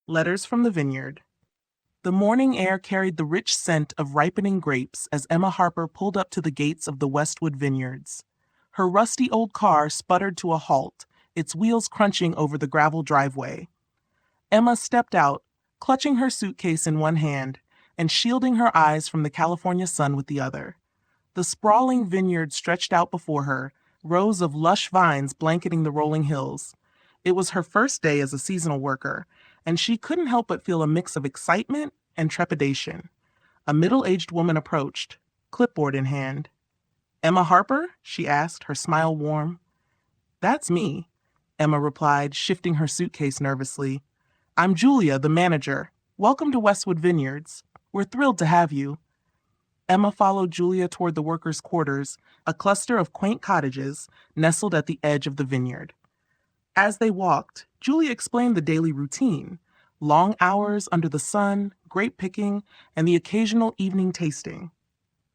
Letters from the Vineyard. The morning air carried the rich scent of ripening grapes as Emma Harper pulled up to the gates of the Westwood Vineyards. Her rusty old car sputtered to a halt, its wheels crunching over the gravel driveway. Emma stepped out, clutching her suitcase in one hand and shielding her eyes from the California sun with the other. The sprawling vineyard stretched out before her, rows of lush vines blanketing the rolling hills. It was her first day as a seasonal worker, and she couldn't help but feel a mix of excitement and trepidation. A middle-aged woman approached, clipboard in hand. "Emma Harper?" she asked, her smile warm. "That's me," Emma replied, shifting her suitcase nervously. "I'm Julia, the manager. Welcome to Westwood Vineyards. We're thrilled to have you." Emma followed Julia toward the workers' quarters, a cluster of quaint cottages nestled at the edge of the vineyard. As they walked, Julia explained the daily routine: long hours under the sun, grape picking, and the occasional evening tasting.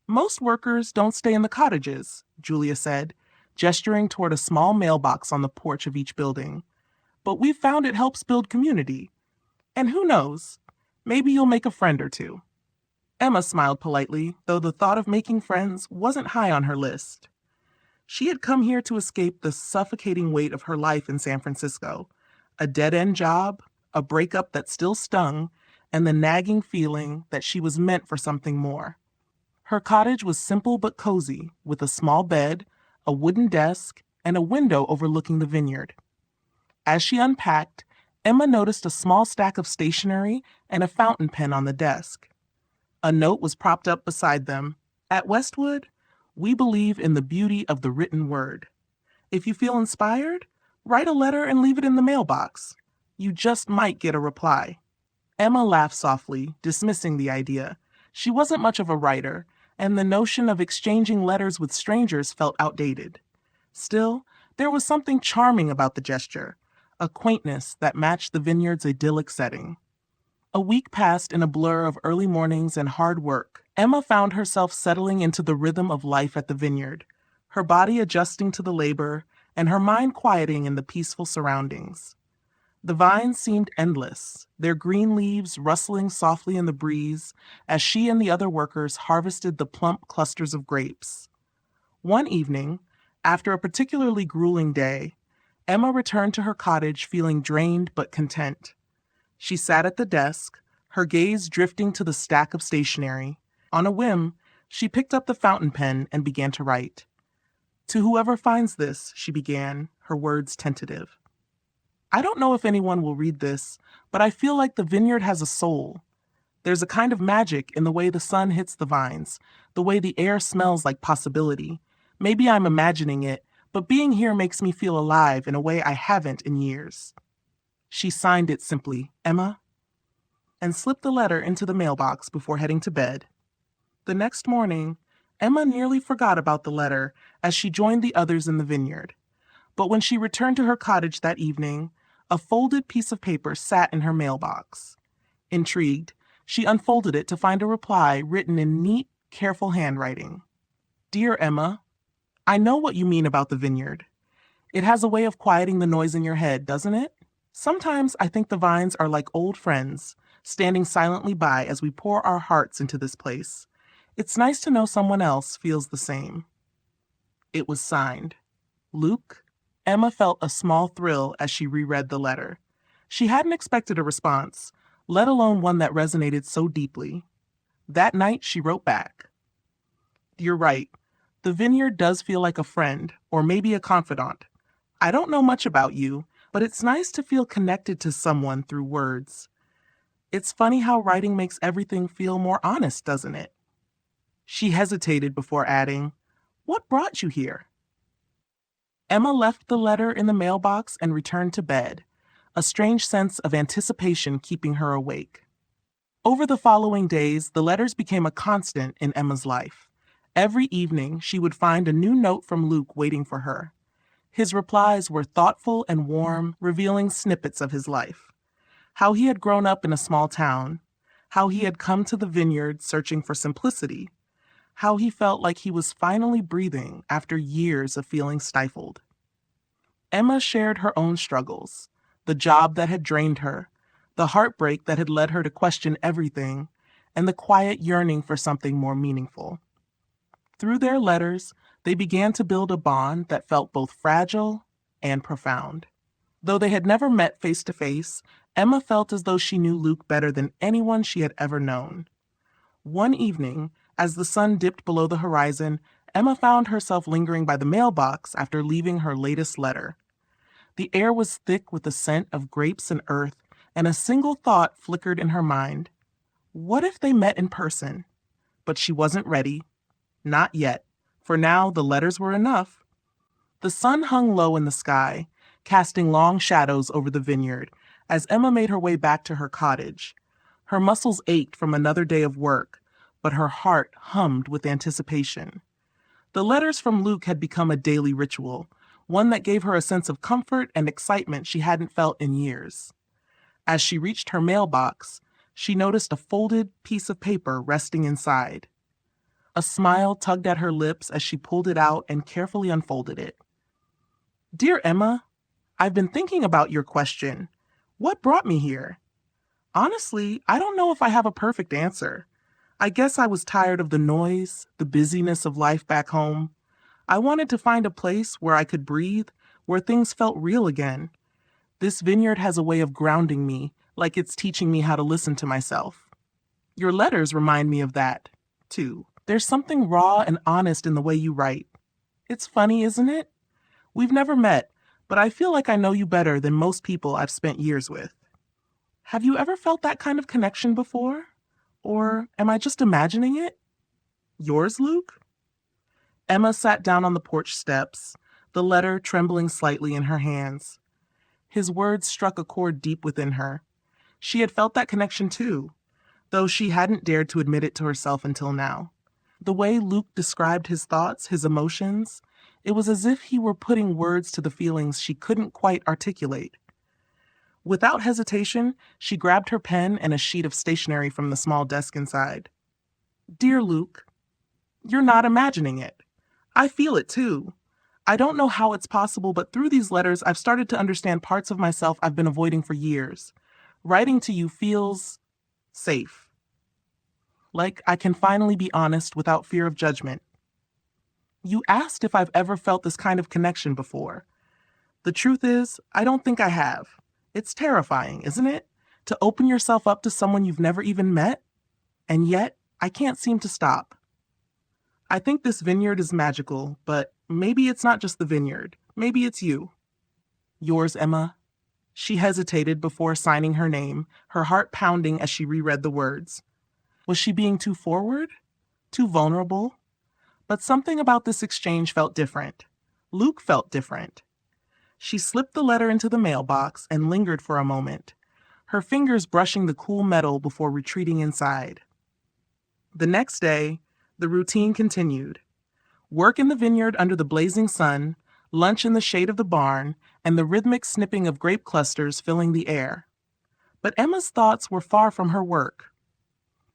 "Most workers don't stay in the cottages," Julia said, gesturing toward a small mailbox on the porch of each building. "But we've found it helps build community. And who knows, maybe you'll make a friend or two." Emma smiled politely, though the thought of making friends wasn't high on her list. She had come here to escape the suffocating weight of her life in San Francisco, a dead-end job, a breakup that still stung, and the nagging feeling that she was meant for something more. Her cottage was simple but cozy, with a small bed, a wooden desk, and a window overlooking the vineyard. As she unpacked, Emma noticed a small stack of stationery and a fountain pen on the desk. A note was propped up beside them. "At Westwood, we believe in the beauty of the written word. If you feel inspired, write a letter and leave it in the mailbox. You just might get a reply." Emma laughed softly, dismissing the idea. She wasn't much of a writer, and the notion of exchanging letters with strangers felt outdated. Still, there was something charming about the gesture, a quaintness that matched the vineyard's idyllic setting. A week passed in a blur of early mornings and hard work. Emma found herself settling into the rhythm of life at the vineyard, her body adjusting to the labor and her mind quieting in the peaceful surroundings. The vines seemed endless, their green leaves rustling softly in the breeze as she and the other workers harvested the plump clusters of grapes. One evening, after a particularly grueling day, Emma returned to her cottage feeling drained but content. She sat at the desk, her gaze drifting to the stack of stationery. On a whim, she picked up the fountain pen and began to write. "To whoever finds this," she began, her words tentative. "I don't know if anyone will read this, but I feel like the vineyard has a soul. There's a kind of magic in the way the sun hits the vines, the way the air smells like possibility. Maybe I'm imagining it, but being here makes me feel alive in a way I haven't in years." She signed it simply, "Emma," and slipped the letter into the mailbox before heading to bed. The next morning, Emma nearly forgot about the letter as she joined the others in the vineyard. But when she returned to her cottage that evening, a folded piece of paper sat in her mailbox. Intrigued, she unfolded it to find a reply written in neat, careful handwriting. "Dear Emma, I know what you mean about the vineyard. It has a way of quieting the noise in your head, doesn't it? Sometimes I think the vines are like old friends, standing silently by as we pour our hearts into this place. It's nice to know someone else feels the same." It was signed, Luke. Emma felt a small thrill as she reread the letter. She hadn't expected a response, let alone one that resonated so deeply. That night she wrote back, "You're right. The vineyard does feel like a friend, or maybe a confidant. I don't know much about you, but it's nice to feel connected to someone through words. It's funny how writing makes everything feel more honest, doesn't it?" She hesitated before adding, "What brought you here?" Emma left the letter in the mailbox and returned to bed, a strange sense of anticipation keeping her awake. Over the following days, the letters became a constant in Emma's life. Every evening, she would find a new note from Luke waiting for her. His replies were thoughtful and warm, revealing snippets of his life. How he had grown up in a small town, how he had come to the vineyard searching for simplicity, how he felt like he was finally breathing after years of feeling stifled. Emma shared her own struggles, the job that had drained her, the heartbreak that had led her to question everything, and the quiet yearning for something more meaningful. Through their letters, they began to build a bond that felt both fragile and profound. Though they had never met face to face, Emma felt as though she knew Luke better than anyone she had ever known. One evening, as the sun dipped below the horizon, Emma found herself lingering by the mailbox after leaving her latest letter. The air was thick with the scent of grapes and earth, and a single thought flickered in her mind. What if they met in person? But she wasn't ready. Not yet. For now, the letters were enough. The sun hung low in the sky, casting long shadows over the vineyard, as Emma made her way back to her cottage. Her muscles ached from another day of work, but her heart hummed with anticipation. The letters from Luke had become a daily ritual, one that gave her a sense of comfort and excitement she hadn't felt in years. As she reached her mailbox, she noticed a folded piece of paper resting inside. A smile tugged at her lips as she pulled it out and carefully unfolded it. Dear Emma, I've been thinking about your question. What brought me here? Honestly, I don't know if I have a perfect answer. I guess I was tired of the noise, the busyness of life back home. I wanted to find a place where I could breathe, where things felt real again. This vineyard has a way of grounding me, like it's teaching me how to listen to myself. Your letters remind me of that, too. There's something raw and honest in the way you write. It's funny, isn't it? We've never met, but I feel like I know you better than most people I've spent years with. Have you ever felt that kind of connection before? Or am I just imagining it? Yours, Luke? Emma sat down on the porch steps, the letter trembling slightly in her hands. His words struck a chord deep within her. She had felt that connection too, though she hadn't dared to admit it to herself until now. The way Luke described his thoughts, his emotions, it was as if he were putting words to the feelings she couldn't quite articulate. Without hesitation, she grabbed her pen and a sheet of stationery from the small desk inside. Dear Luke, you're not imagining it. I feel it too. I don't know how it's possible, but through these letters, I've started to understand parts of myself I've been avoiding for years. Writing to you feels safe. Like I can finally be honest without fear of judgment. You asked if I've ever felt this kind of connection before. The truth is, I don't think I have. It's terrifying, isn't it? To open yourself up to someone you've never even met? And yet, I can't seem to stop. I think this vineyard is magical, but maybe it's not just the vineyard. Maybe it's you. Yours, Emma. She hesitated before signing her name, her heart pounding as she reread the words. Was she being too forward? Too vulnerable? But something about this exchange felt different. Luke felt different. She slipped the letter into the mailbox and lingered for a moment, her fingers brushing the cool metal before retreating inside. The next day, the routine continued. Work in the vineyard under the blazing sun, lunch in the shade of the barn, and the rhythmic snipping of grape clusters filling the air. But Emma's thoughts were far from her work.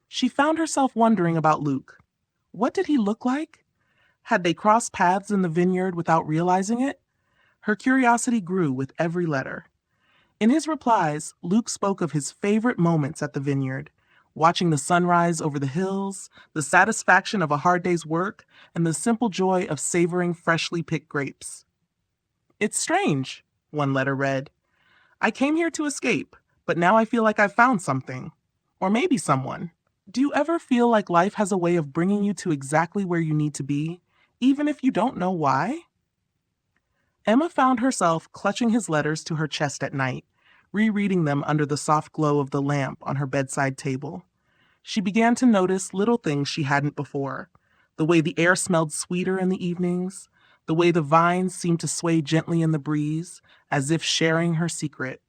She found herself wondering about Luke. What did he look like? Had they crossed paths in the vineyard without realizing it? Her curiosity grew with every letter. In his replies, Luke spoke of his favorite moments at the vineyard, watching the sunrise over the hills, the satisfaction of a hard day's work, and the simple joy of savoring freshly picked grapes. It's strange, one letter read. I came here to escape, but now I feel like I've found something. Or maybe someone. Do you ever feel like life has a way of bringing you to exactly where you need to be, even if you don't know why? Emma found herself clutching his letters to her chest at night, rereading them under the soft glow of the lamp on her bedside table. She began to notice little things she hadn't before. The way the air smelled sweeter in the evenings, the way the vines seemed to sway gently in the breeze, as if sharing her secret.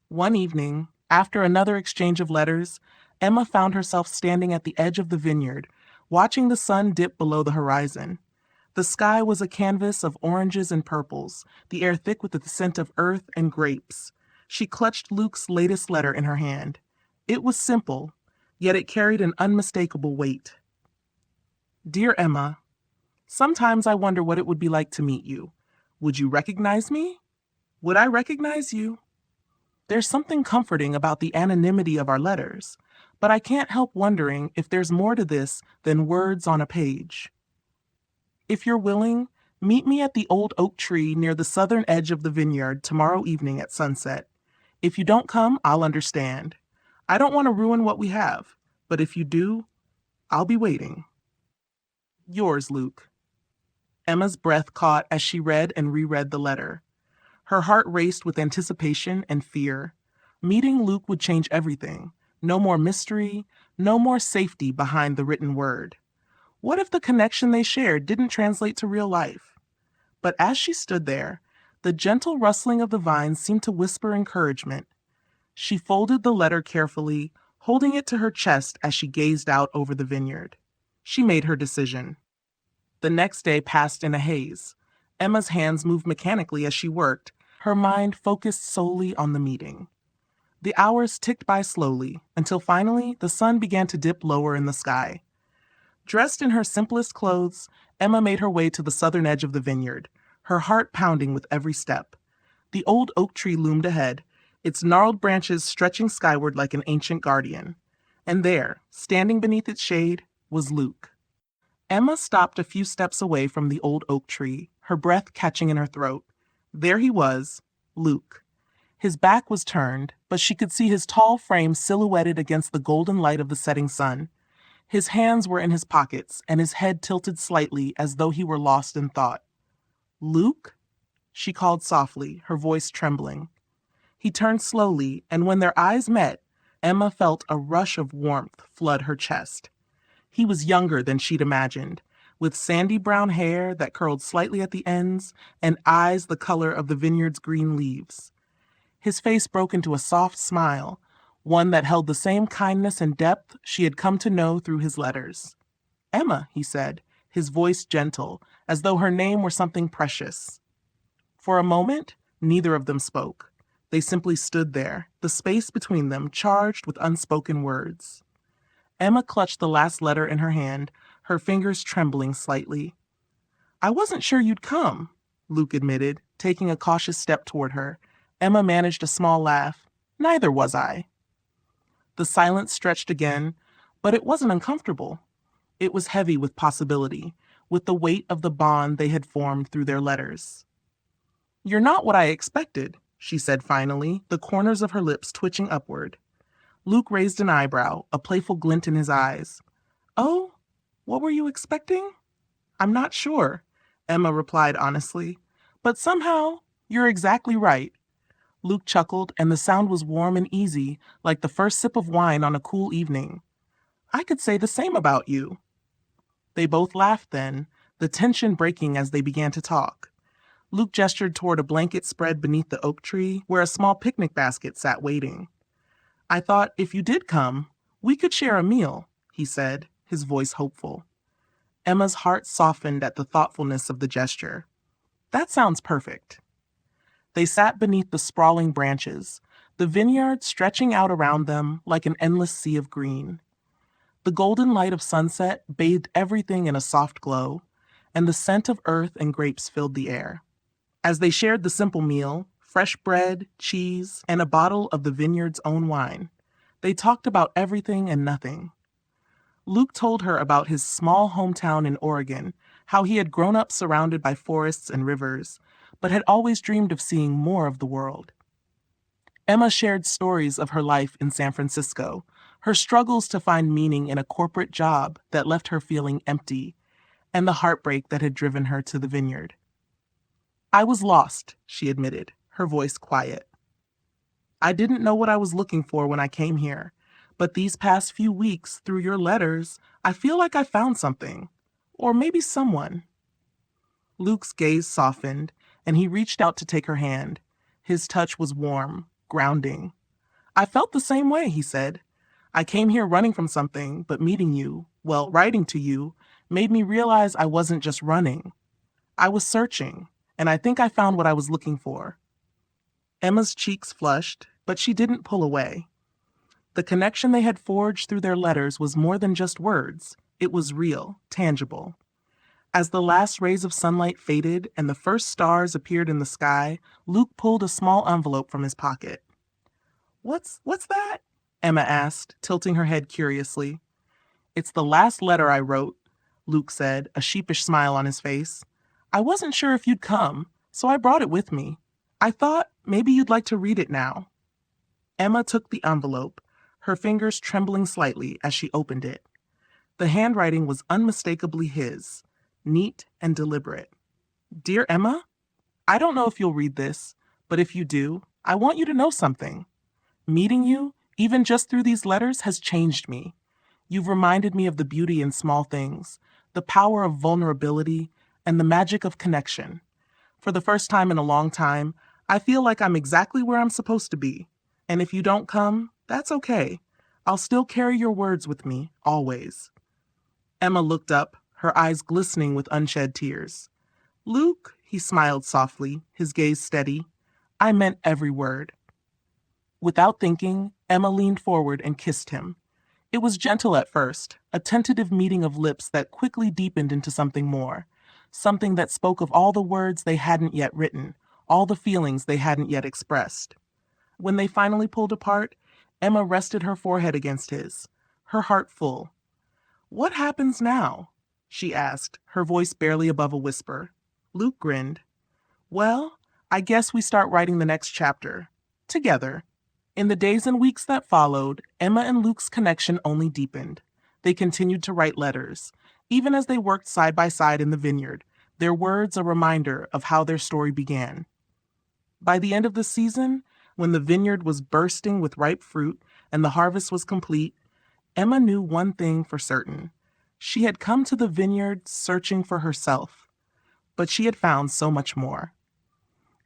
One evening, after another exchange of letters, Emma found herself standing at the edge of the vineyard, watching the sun dip below the horizon. The sky was a canvas of oranges and purples, the air thick with the scent of earth and grapes. She clutched Luke's latest letter in her hand. It was simple, yet it carried an unmistakable weight. Dear Emma, sometimes I wonder what it would be like to meet you. Would you recognize me? Would I recognize you? There's something comforting about the anonymity of our letters, but I can't help wondering if there's more to this than words on a page. If you're willing, meet me at the old oak tree near the southern edge of the vineyard tomorrow evening at sunset. If you don't come, I'll understand. I don't want to ruin what we have, but if you do, I'll be waiting. Yours, Luke. Emma's breath caught as she read and reread the letter. Her heart raced with anticipation and fear. Meeting Luke would change everything. No more mystery, no more safety behind the written word. What if the connection they shared didn't translate to real life? But as she stood there, the gentle rustling of the vines seemed to whisper encouragement. She folded the letter carefully, holding it to her chest as she gazed out over the vineyard. She made her decision. The next day passed in a haze. Emma's hands moved mechanically as she worked, her mind focused solely on the meeting. The hours ticked by slowly, until finally the sun began to dip lower in the sky. Dressed in her simplest clothes, Emma made her way to the southern edge of the vineyard, her heart pounding with every step. The old oak tree loomed ahead, its gnarled branches stretching skyward like an ancient guardian. And there, standing beneath its shade, was Luke. Emma stopped a few steps away from the old oak tree, her breath catching in her throat. There he was, Luke. His back was turned, but she could see his tall frame silhouetted against the golden light of the setting sun. His hands were in his pockets, and his head tilted slightly as though he were lost in thought. Luke? She called softly, her voice trembling. He turned slowly, and when their eyes met, Emma felt a rush of warmth flood her chest. He was younger than she'd imagined, with sandy brown hair that curled slightly at the ends and eyes the color of the vineyard's green leaves. His face broke into a soft smile, one that held the same kindness and depth she had come to know through his letters. Emma, he said, his voice gentle, as though her name were something precious. For a moment, neither of them spoke. They simply stood there, the space between them charged with unspoken words. Emma clutched the last letter in her hand, her fingers trembling slightly. I wasn't sure you'd come, Luke admitted, taking a cautious step toward her. Emma managed a small laugh. Neither was I. The silence stretched again, but it wasn't uncomfortable. It was heavy with possibility, with the weight of the bond they had formed through their letters. You're not what I expected, she said finally, the corners of her lips twitching upward. Luke raised an eyebrow, a playful glint in his eyes. Oh, what were you expecting? I'm not sure, Emma replied honestly. But somehow, you're exactly right. Luke chuckled, and the sound was warm and easy, like the first sip of wine on a cool evening. I could say the same about you. They both laughed then, the tension breaking as they began to talk. Luke gestured toward a blanket spread beneath the oak tree, where a small picnic basket sat waiting. I thought if you did come, we could share a meal, he said, his voice hopeful. Emma's heart softened at the thoughtfulness of the gesture. That sounds perfect. They sat beneath the sprawling branches, the vineyard stretching out around them like an endless sea of green. The golden light of sunset bathed everything in a soft glow, and the scent of earth and grapes filled the air. As they shared the simple meal, fresh bread, cheese, and a bottle of the vineyard's own wine, they talked about everything and nothing. Luke told her about his small hometown in Oregon, how he had grown up surrounded by forests and rivers, but had always dreamed of seeing more of the world. Emma shared stories of her life in San Francisco, her struggles to find meaning in a corporate job that left her feeling empty, and the heartbreak that had driven her to the vineyard. I was lost, she admitted, her voice quiet. I didn't know what I was looking for when I came here, but these past few weeks, through your letters, I feel like I found something. Or maybe someone. Luke's gaze softened, and he reached out to take her hand. His touch was warm, grounding. I felt the same way, he said. I came here running from something, but meeting you, well, writing to you, made me realize I wasn't just running. I was searching, and I think I found what I was looking for. Emma's cheeks flushed, but she didn't pull away. The connection they had forged through their letters was more than just words. It was real, tangible. As the last rays of sunlight faded and the first stars appeared in the sky, Luke pulled a small envelope from his pocket. What's that? Emma asked, tilting her head curiously. It's the last letter I wrote, Luke said, a sheepish smile on his face. I wasn't sure if you'd come, so I brought it with me. I thought maybe you'd like to read it now. Emma took the envelope, her fingers trembling slightly as she opened it. The handwriting was unmistakably his, neat and deliberate. Dear Emma, I don't know if you'll read this, but if you do, I want you to know something. Meeting you, even just through these letters, has changed me. You've reminded me of the beauty in small things, the power of vulnerability, and the magic of connection. For the first time in a long time, I feel like I'm exactly where I'm supposed to be. And if you don't come, that's okay. I'll still carry your words with me, always. Emma looked up, her eyes glistening with unshed tears. Luke, he smiled softly, his gaze steady. I meant every word. Without thinking, Emma leaned forward and kissed him. It was gentle at first, a tentative meeting of lips that quickly deepened into something more, something that spoke of all the words they hadn't yet written, all the feelings they hadn't yet expressed. When they finally pulled apart, Emma rested her forehead against his, her heart full. What happens now? She asked, her voice barely above a whisper. Luke grinned. Well, I guess we start writing the next chapter. Together. In the days and weeks that followed, Emma and Luke's connection only deepened. They continued to write letters, even as they worked side by side in the vineyard, their words a reminder of how their story began. By the end of the season, when the vineyard was bursting with ripe fruit and the harvest was complete, Emma knew one thing for certain. She had come to the vineyard searching for herself, but she had found so much more.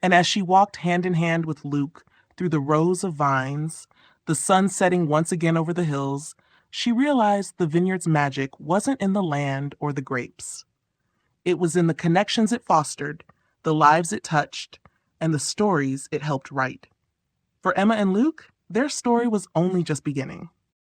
And as she walked hand in hand with Luke through the rows of vines, the sun setting once again over the hills, she realized the vineyard's magic wasn't in the land or the grapes. It was in the connections it fostered, the lives it touched, and the stories it helped write. For Emma and Luke, their story was only just beginning.